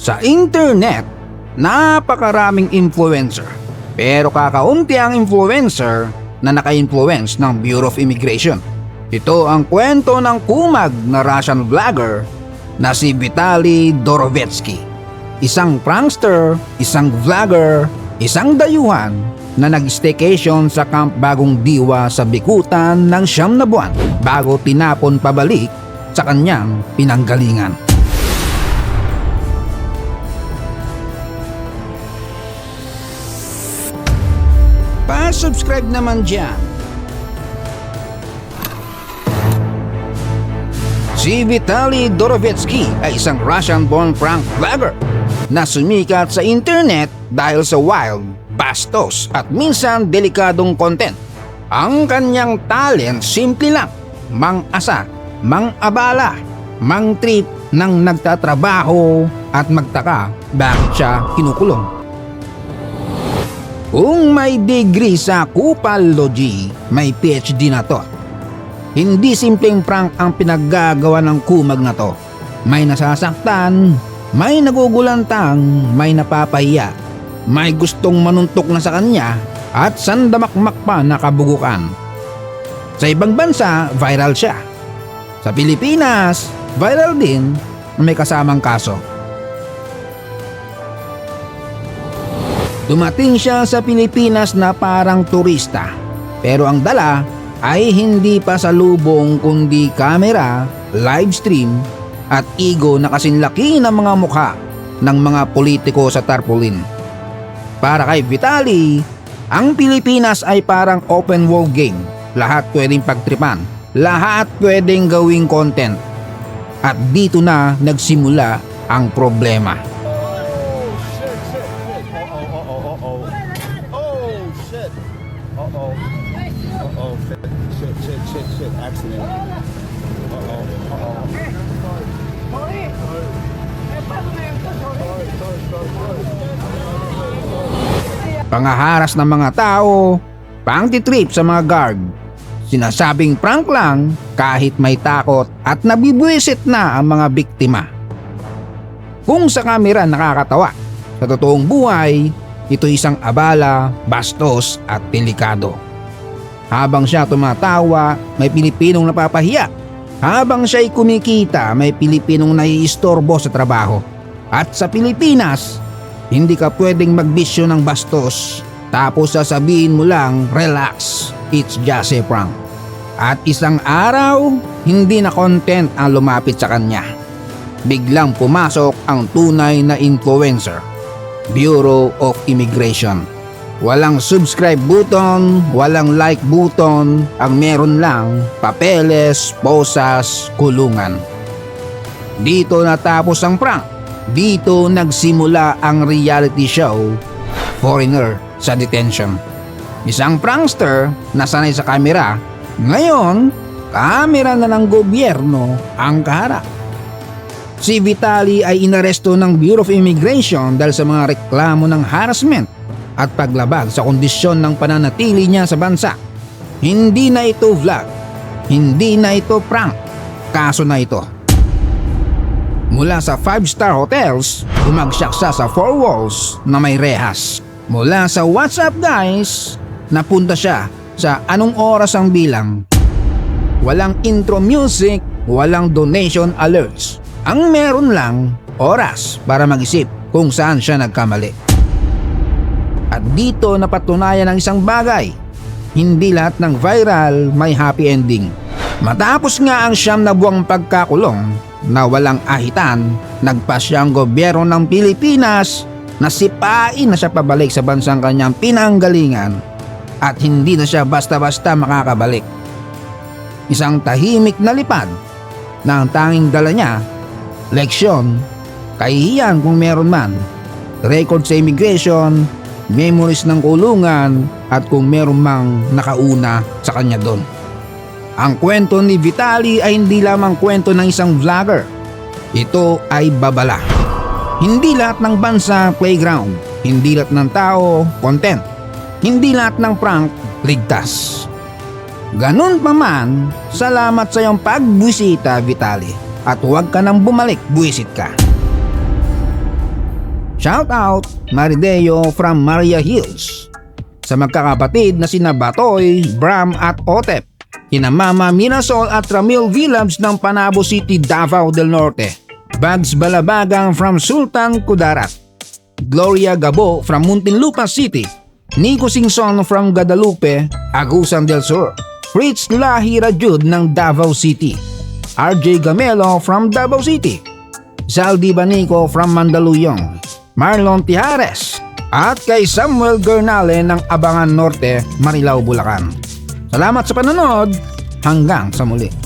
Sa internet, napakaraming influencer. Pero kakaunti ang influencer na naka-influence ng Bureau of Immigration. Ito ang kwento ng kumag na Russian vlogger na si Vitaly Dorovetsky. Isang prankster, isang vlogger, isang dayuhan na nag-staycation sa Camp Bagong Diwa sa Bikutan ng 9 na buwan bago tinapon pabalik sa kanyang pinanggalingan. Pa-subscribe naman dyan. Si Vitaly Dorovetsky ay isang Russian-born prank vlogger na sumikat sa internet dahil sa wild, bastos at minsan delikadong content. Ang kanyang talent simple lang, mang-asa, mang-abala, mang-trip ng nagtatrabaho at magtaka bakit siya kinukulong. Kung may degree sa Kupalogy, may PhD na to. Hindi simpleng prank ang pinaggagawa ng kumag na to. May nasasaktan, may nagugulantang, may napapahiya, may gustong manuntok na sa kanya at sandamakmak pa na kabugukan. Sa ibang bansa, viral siya. Sa Pilipinas, viral din na may kasamang kaso. Dumating siya sa Pilipinas na parang turista, pero ang dala ay hindi pa salubong kundi camera, live stream at ego na kasinlaki ng mga mukha ng mga politiko sa tarpaulin. Para kay Vitaly, ang Pilipinas ay parang open world game. Lahat pwedeng pagtripan, lahat pwedeng gawing content. At dito na nagsimula ang problema. Accident. Pangaharas ng mga tao, pangtitrip sa mga guard. Sinasabing prank lang kahit may takot at nabibwisit na ang mga biktima. Kung sa kamera nakakatawa, sa totoong buhay, ito isang abala, bastos at delikado. Habang siya tumatawa, may Pilipinong napapahiya. Habang siya'y kumikita, may Pilipinong naiistorbo sa trabaho. At sa Pilipinas, hindi ka pwedeng magbisyo ng bastos tapos sasabihin mo lang, relax, it's just a prank. At isang araw, hindi na content ang lumapit sa kanya. Biglang pumasok ang tunay na influencer, Bureau of Immigration. Walang subscribe button, walang like button, ang meron lang papeles, posas, kulungan. Dito natapos ang prank. Dito nagsimula ang reality show, Foreigner sa Detention. Isang prankster na sanay sa kamera, ngayon kamera na ng gobyerno ang kaharap. Si Vitaly ay inaresto ng Bureau of Immigration dahil sa mga reklamo ng harassment at paglabag sa kondisyon ng pananatili niya sa bansa. Hindi na ito vlog, hindi na ito prank, kaso na ito. Mula sa 5-star hotels, bumagsak siya sa 4 walls na may rehas. Mula sa WhatsApp guys, napunta siya sa anong oras ang bilang. Walang intro music, walang donation alerts. Ang meron lang, oras para mag-isip kung saan siya nagkamali. At dito napatunayan ang isang bagay. Hindi lahat ng viral may happy ending. Matapos nga ang 9 na buwang pagkakulong na walang ahitan, nagpasya ang gobyerno ng Pilipinas na sipain na siya pabalik sa bansang kanyang pinanggalingan at hindi na siya basta-basta makakabalik. Isang tahimik na lipad na ang tanging dala niya, leksyon, kahihiyan kung meron man, record sa immigration, memories ng kulungan at kung meron mang nakauna sa kanya doon. Ang kwento ni Vitaly ay hindi lamang kwento ng isang vlogger. Ito ay babala. Hindi lahat ng bansa playground, hindi lahat ng tao content, hindi lahat ng prank ligtas. Ganun pa man, salamat sa iyong pagbwisita, Vitaly, at huwag ka nang bumalik, buwisit ka. Shout out Marideo from Maria Hills. Sa magkakapatid na sina Batoy, Bram at Otep. Kina Mama Mirasol at Ramil Village ng Panabo City, Davao del Norte. Bags Balabagang from Sultan Kudarat. Gloria Gabo from Muntinlupa City. Nico Singson from Guadalupe, Agusan del Sur. Fritz Lahira Jude ng Davao City. RJ Gamelo from Davao City. Zaldi Banico from Mandaluyong. Marlon Tijares. At kay Samuel Gernale ng Abangan Norte, Marilao, Bulacan. Salamat sa panonood. Hanggang sa muli.